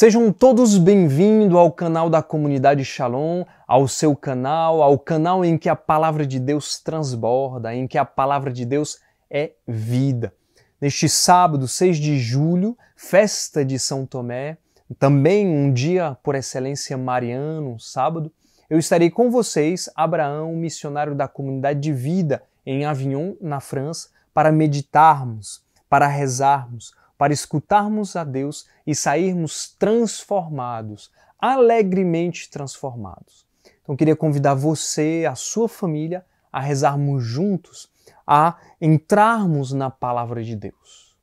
Sejam todos bem-vindos ao canal da Comunidade Shalom, ao seu canal, ao canal em que a palavra de Deus transborda, em que a palavra de Deus é vida. Neste sábado, 6 de julho, festa de São Tomé, também um dia por excelência mariano, sábado, eu estarei com vocês, Abraão, missionário da Comunidade de Vida em Avignon, na França, para meditarmos, para rezarmos, para escutarmos a Deus e sairmos transformados, alegremente transformados. Então, eu queria convidar você, a sua família, a rezarmos juntos, a entrarmos na Palavra de Deus.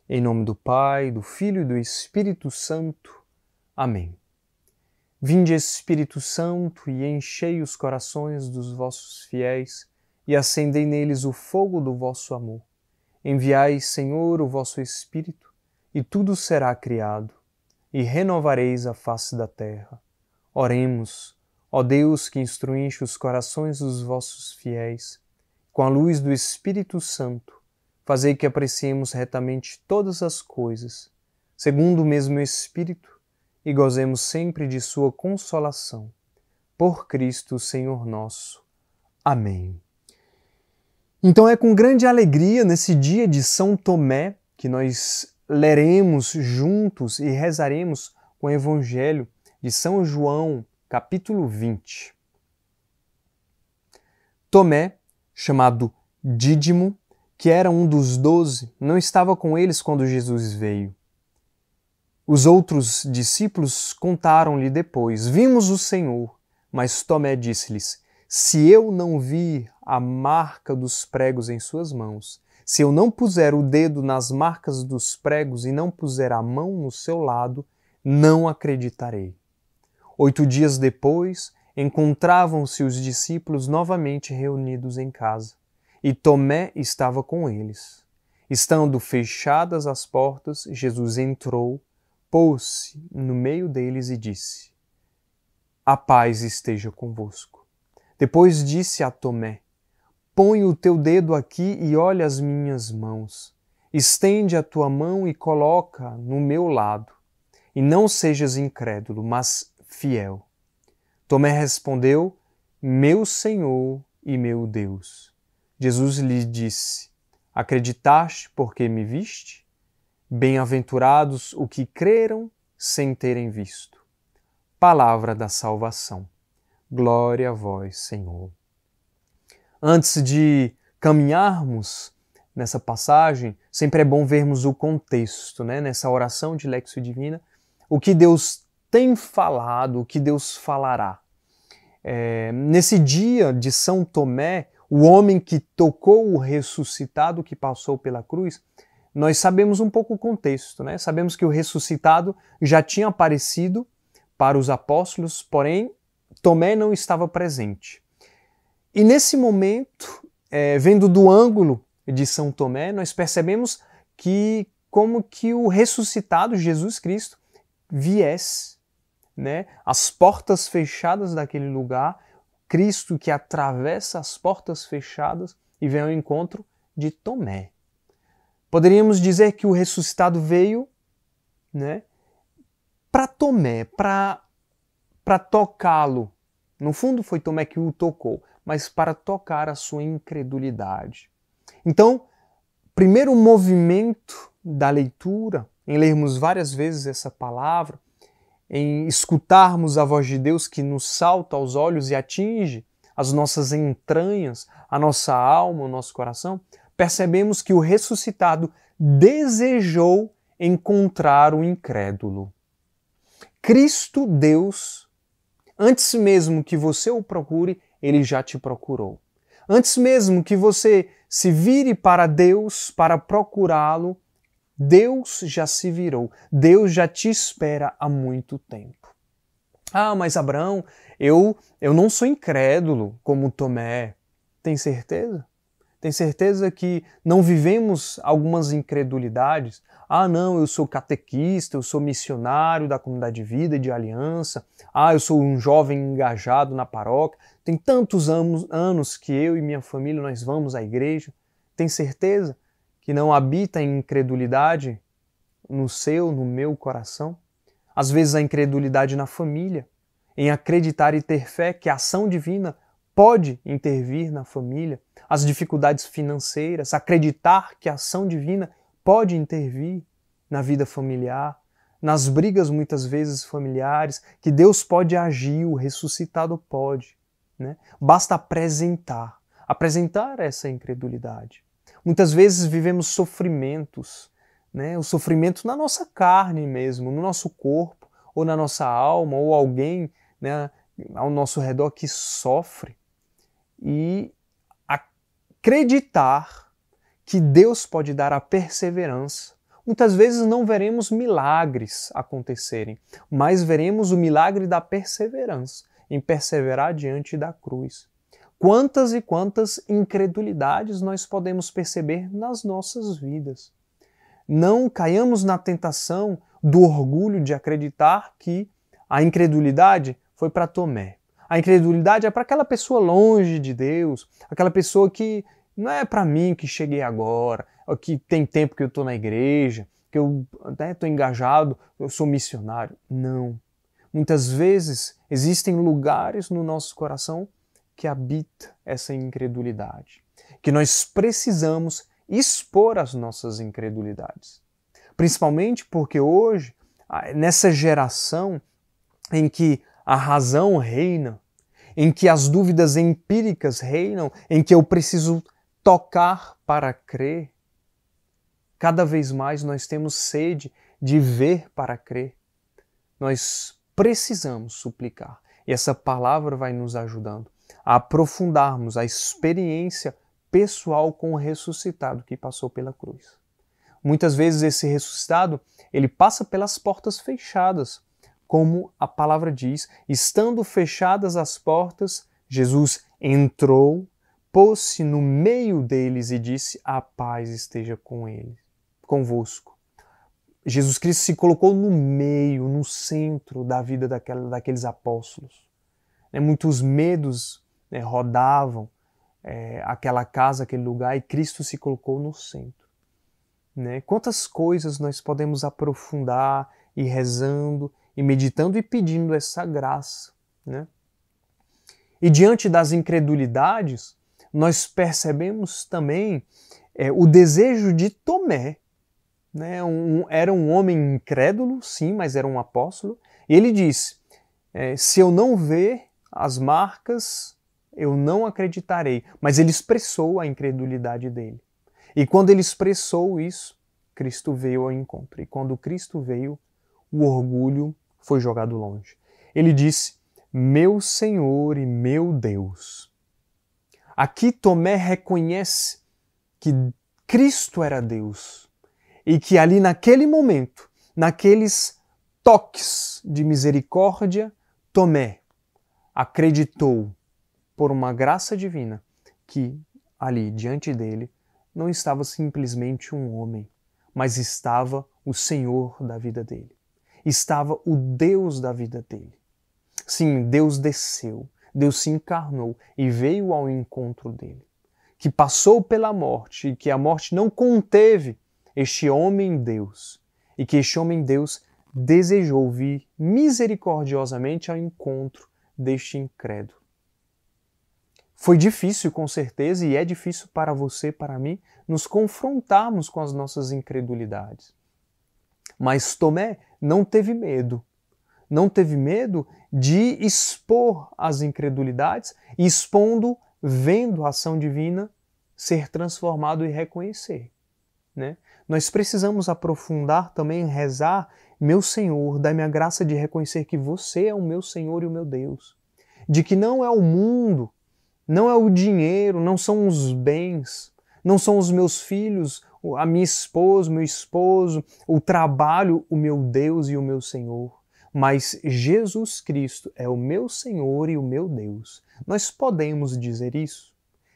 Em nome do Pai, do Filho e do Espírito Santo. Amém. Vinde, Espírito Santo, e enchei os corações dos vossos fiéis, e acendei neles o fogo do vosso amor. Enviai, Senhor, o vosso Espírito, e tudo será criado, e renovareis a face da terra. Oremos, ó Deus, que instruíste os corações dos vossos fiéis, com a luz do Espírito Santo, fazei que apreciemos retamente todas as coisas, segundo o mesmo Espírito, e gozemos sempre de sua consolação. Por Cristo, Senhor nosso. Amém. Então é com grande alegria nesse dia de São Tomé que nós leremos juntos e rezaremos com o Evangelho de São João, capítulo 20. Tomé, chamado Dídimo, que era um dos 12, não estava com eles quando Jesus veio. Os outros discípulos contaram-lhe depois: "Vimos o Senhor." Mas Tomé disse-lhes: "Se eu não vir a marca dos pregos em suas mãos, se eu não puser o dedo nas marcas dos pregos e não puser a mão no seu lado, não acreditarei." 8 dias depois, encontravam-se os discípulos novamente reunidos em casa, e Tomé estava com eles. Estando fechadas as portas, Jesus entrou, pôs-se no meio deles e disse: "A paz esteja convosco." Depois disse a Tomé: "Põe o teu dedo aqui e olha as minhas mãos. Estende a tua mão e coloca no meu lado. E não sejas incrédulo, mas fiel." Tomé respondeu: "Meu Senhor e meu Deus." Jesus lhe disse: "Acreditaste porque me viste? Bem-aventurados os que creram sem terem visto." Palavra da salvação. Glória a vós, Senhor. Antes de caminharmos nessa passagem, sempre é bom vermos o contexto, né? Nessa oração de Lectio Divina, o que Deus tem falado, o que Deus falará. Nesse dia de São Tomé, o homem que tocou o ressuscitado que passou pela cruz, nós sabemos um pouco o contexto, né? Sabemos que o ressuscitado já tinha aparecido para os apóstolos, porém Tomé não estava presente. E nesse momento, vendo do ângulo de São Tomé, nós percebemos que como que o ressuscitado Jesus Cristo viesse, né? As portas fechadas daquele lugar, Cristo que atravessa as portas fechadas e vem ao encontro de Tomé. Poderíamos dizer que o ressuscitado veio, né, para Tomé, para tocá-lo. No fundo foi Tomé que o tocou, mas para tocar a sua incredulidade. Então, primeiro movimento da leitura, em lermos várias vezes essa palavra, em escutarmos a voz de Deus que nos salta aos olhos e atinge as nossas entranhas, a nossa alma, o nosso coração, percebemos que o ressuscitado desejou encontrar o incrédulo. Cristo, Deus, antes mesmo que você o procure, Ele já te procurou. Antes mesmo que você se vire para Deus para procurá-lo, Deus já se virou. Deus já te espera há muito tempo. "Ah, mas Abraão, eu não sou incrédulo como Tomé." Tem certeza? Tem certeza que não vivemos algumas incredulidades? "Ah, não, eu sou catequista, eu sou missionário da Comunidade de Vida e de Aliança. Ah, eu sou um jovem engajado na paróquia. Tem tantos anos que eu e minha família nós vamos à igreja." Tem certeza que não habita em incredulidade no seu, no meu coração? Às vezes a incredulidade na família, em acreditar e ter fé que a ação divina pode intervir na família, as dificuldades financeiras, acreditar que a ação divina pode intervir na vida familiar, nas brigas muitas vezes familiares, que Deus pode agir, o ressuscitado pode, né? Basta apresentar essa incredulidade. Muitas vezes vivemos sofrimentos, né? O sofrimento na nossa carne mesmo, no nosso corpo, ou na nossa alma, ou alguém, né, ao nosso redor que sofre. E acreditar que Deus pode dar a perseverança. Muitas vezes não veremos milagres acontecerem, mas veremos o milagre da perseverança, em perseverar diante da cruz. Quantas e quantas incredulidades nós podemos perceber nas nossas vidas. Não caiamos na tentação do orgulho de acreditar que a incredulidade foi para Tomé. A incredulidade é para aquela pessoa longe de Deus, aquela pessoa que não é para mim que cheguei agora, que tem tempo que eu estou na igreja, que eu estou engajado, eu sou missionário. Não. Muitas vezes existem lugares no nosso coração que habita essa incredulidade, que nós precisamos expor as nossas incredulidades. Principalmente porque hoje, nessa geração em que a razão reina, em que as dúvidas empíricas reinam, em que eu preciso tocar para crer, cada vez mais nós temos sede de ver para crer. Nós precisamos suplicar. E essa palavra vai nos ajudando a aprofundarmos a experiência pessoal com o ressuscitado que passou pela cruz. Muitas vezes esse ressuscitado, ele passa pelas portas fechadas, como a palavra diz, estando fechadas as portas, Jesus entrou, pôs-se no meio deles e disse: a paz esteja com eles, convosco. Jesus Cristo se colocou no meio, no centro da vida daqueles apóstolos. Muitos medos rodavam aquela casa, aquele lugar, e Cristo se colocou no centro. Quantas coisas nós podemos aprofundar e rezando, e meditando e pedindo essa graça. E diante das incredulidades, nós percebemos também o desejo de Tomé. Era um homem incrédulo, sim, mas era um apóstolo. E ele disse, se eu não ver as marcas, eu não acreditarei. Mas ele expressou a incredulidade dele. E quando ele expressou isso, Cristo veio ao encontro. E quando Cristo veio, o orgulho foi jogado longe. Ele disse, meu Senhor e meu Deus. Aqui Tomé reconhece que Cristo era Deus e que ali naquele momento, naqueles toques de misericórdia, Tomé acreditou por uma graça divina que ali diante dele não estava simplesmente um homem, mas estava o Senhor da vida dele. Estava o Deus da vida dele. Sim, Deus desceu, Deus se encarnou e veio ao encontro dele, que passou pela morte e que a morte não conteve este homem Deus, e que este homem Deus desejou vir misericordiosamente ao encontro deste incrédulo. Foi difícil, com certeza, e é difícil para você, para mim, nos confrontarmos com as nossas incredulidades. Mas Tomé não teve medo. Não teve medo de expor as incredulidades, expondo, vendo a ação divina ser transformado e reconhecer. Nós precisamos aprofundar também, rezar, meu Senhor, dai-me a graça de reconhecer que você é o meu Senhor e o meu Deus. De que não é o mundo, não é o dinheiro, não são os bens, não são os meus filhos, a minha esposa, meu esposo, o trabalho, o meu Deus e o meu Senhor. Mas Jesus Cristo é o meu Senhor e o meu Deus. Nós podemos dizer isso?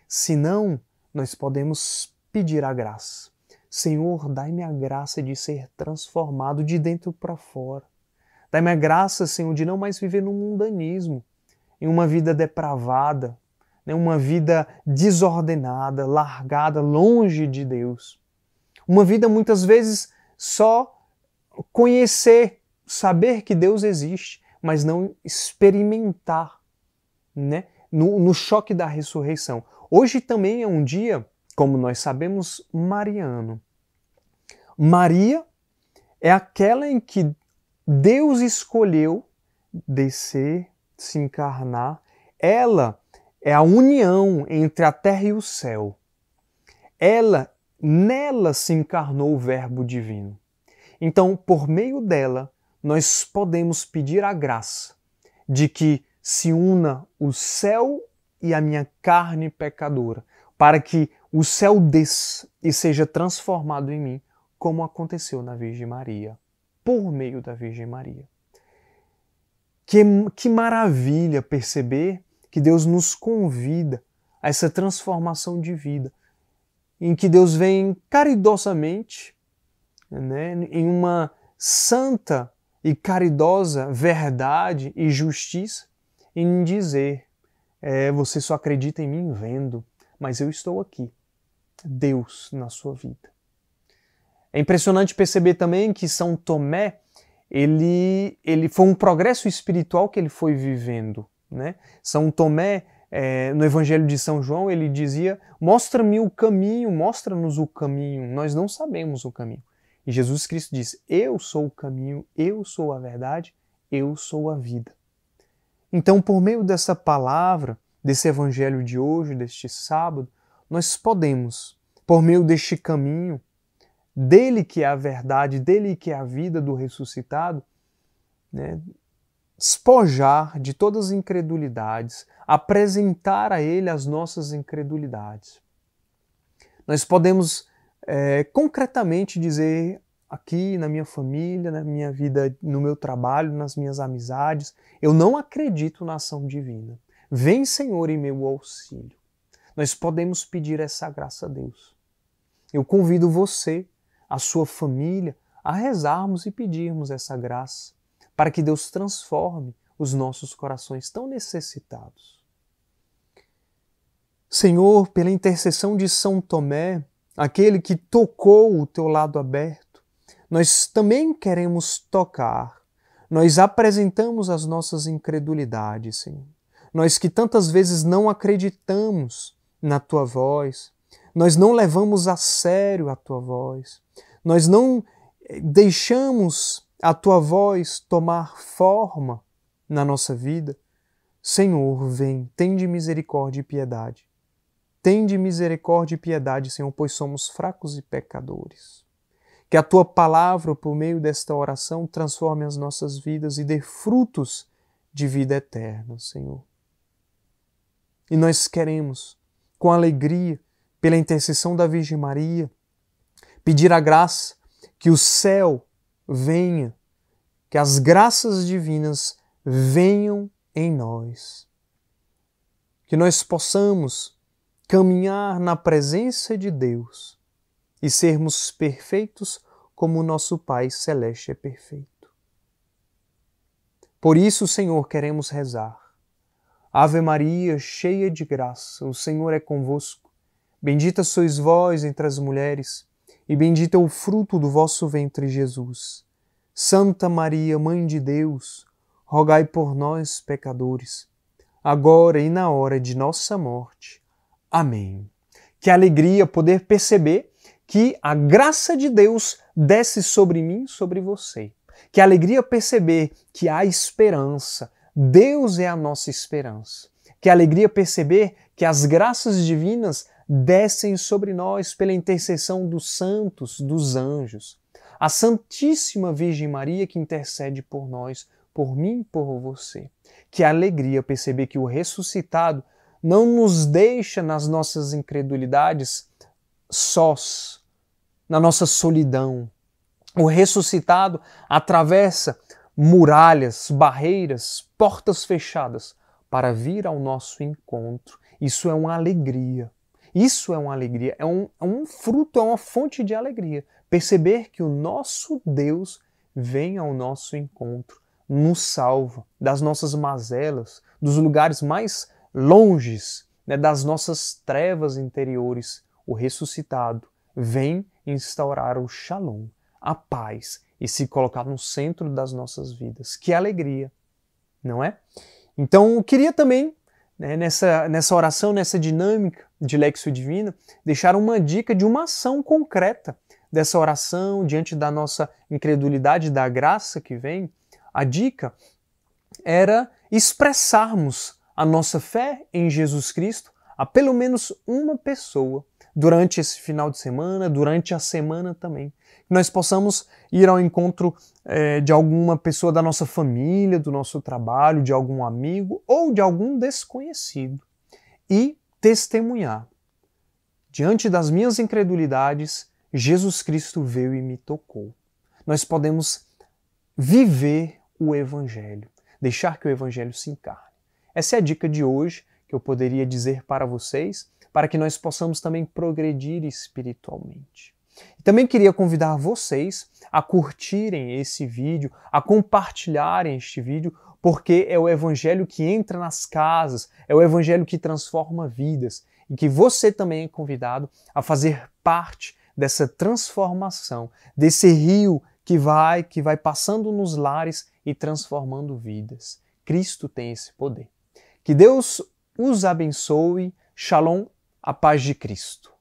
Se não, nós podemos pedir a graça. Senhor, dai-me a graça de ser transformado de dentro para fora. Dai-me a graça, Senhor, de não mais viver no mundanismo, em uma vida depravada, uma vida desordenada, largada, longe de Deus. Uma vida muitas vezes só conhecer saber que Deus existe, mas não experimentar, né, no choque da ressurreição. Hoje também é um dia, como nós sabemos, mariano. Maria é aquela em que Deus escolheu descer, se encarnar. Ela é a união entre a terra e o céu. Nela se encarnou o Verbo divino. Então, por meio dela, nós podemos pedir a graça de que se una o céu e a minha carne pecadora, para que o céu desça e seja transformado em mim, como aconteceu na Virgem Maria, por meio da Virgem Maria. Que maravilha perceber que Deus nos convida a essa transformação de vida, em que Deus vem caridosamente, né, em uma santa e caridosa verdade e justiça, em dizer, você só acredita em mim vendo, mas eu estou aqui, Deus na sua vida. É impressionante perceber também que São Tomé, ele foi um progresso espiritual que ele foi vivendo, né? São Tomé, no Evangelho de São João, ele dizia, mostra-me o caminho, mostra-nos o caminho, nós não sabemos o caminho. E Jesus Cristo disse, eu sou o caminho, eu sou a verdade, eu sou a vida. Então, por meio dessa palavra, desse Evangelho de hoje, deste sábado, nós podemos, por meio deste caminho, dele que é a verdade, dele que é a vida do ressuscitado, né, despojar de todas as incredulidades, apresentar a ele as nossas incredulidades. Nós podemos concretamente dizer aqui na minha família, na minha vida, no meu trabalho, nas minhas amizades, eu não acredito na ação divina. Vem, Senhor, em meu auxílio. Nós podemos pedir essa graça a Deus. Eu convido você, a sua família, a rezarmos e pedirmos essa graça, para que Deus transforme os nossos corações tão necessitados. Senhor, pela intercessão de São Tomé, aquele que tocou o teu lado aberto, nós também queremos tocar. Nós apresentamos as nossas incredulidades, Senhor. Nós que tantas vezes não acreditamos na tua voz, nós não levamos a sério a tua voz, nós não deixamos a tua voz tomar forma na nossa vida. Senhor, vem, tende misericórdia e piedade. Tende misericórdia e piedade, Senhor, pois somos fracos e pecadores. Que a tua palavra, por meio desta oração, transforme as nossas vidas e dê frutos de vida eterna, Senhor. E nós queremos, com alegria, pela intercessão da Virgem Maria, pedir a graça que o céu venha, que as graças divinas venham em nós. Que nós possamos caminhar na presença de Deus e sermos perfeitos como o nosso Pai Celeste é perfeito. Por isso, Senhor, queremos rezar. Ave Maria, cheia de graça, o Senhor é convosco. Bendita sois vós entre as mulheres, e bendito é o fruto do vosso ventre, Jesus. Santa Maria, Mãe de Deus, rogai por nós, pecadores, agora e na hora de nossa morte. Amém. Que alegria poder perceber que a graça de Deus desce sobre mim, sobre você. Que alegria perceber que há esperança. Deus é a nossa esperança. Que alegria perceber que as graças divinas descem sobre nós pela intercessão dos santos, dos anjos. A Santíssima Virgem Maria que intercede por nós, por mim e por você. Que alegria perceber que o ressuscitado não nos deixa nas nossas incredulidades sós, na nossa solidão. O ressuscitado atravessa muralhas, barreiras, portas fechadas para vir ao nosso encontro. Isso é uma alegria. Isso é uma alegria, é um fruto, é uma fonte de alegria. Perceber que o nosso Deus vem ao nosso encontro, nos salva das nossas mazelas, dos lugares mais longes, né, das nossas trevas interiores. O ressuscitado vem instaurar o shalom, a paz e se colocar no centro das nossas vidas. Que alegria, não é? Então, eu queria também, né, nessa oração, nessa dinâmica de Lectio Divina, deixar uma dica de uma ação concreta dessa oração diante da nossa incredulidade, da graça que vem. A dica era expressarmos a nossa fé em Jesus Cristo a pelo menos uma pessoa durante esse final de semana, durante a semana também. Que nós possamos ir ao encontro de alguma pessoa da nossa família, do nosso trabalho, de algum amigo ou de algum desconhecido e testemunhar. Diante das minhas incredulidades, Jesus Cristo veio e me tocou. Nós podemos viver o Evangelho, deixar que o Evangelho se encarne. Essa é a dica de hoje que eu poderia dizer para vocês, para que nós possamos também progredir espiritualmente. E também queria convidar vocês a curtirem esse vídeo, a compartilharem este vídeo, porque é o Evangelho que entra nas casas, é o Evangelho que transforma vidas, e que você também é convidado a fazer parte dessa transformação, desse rio que vai passando nos lares e transformando vidas. Cristo tem esse poder. Que Deus os abençoe. Shalom, a paz de Cristo.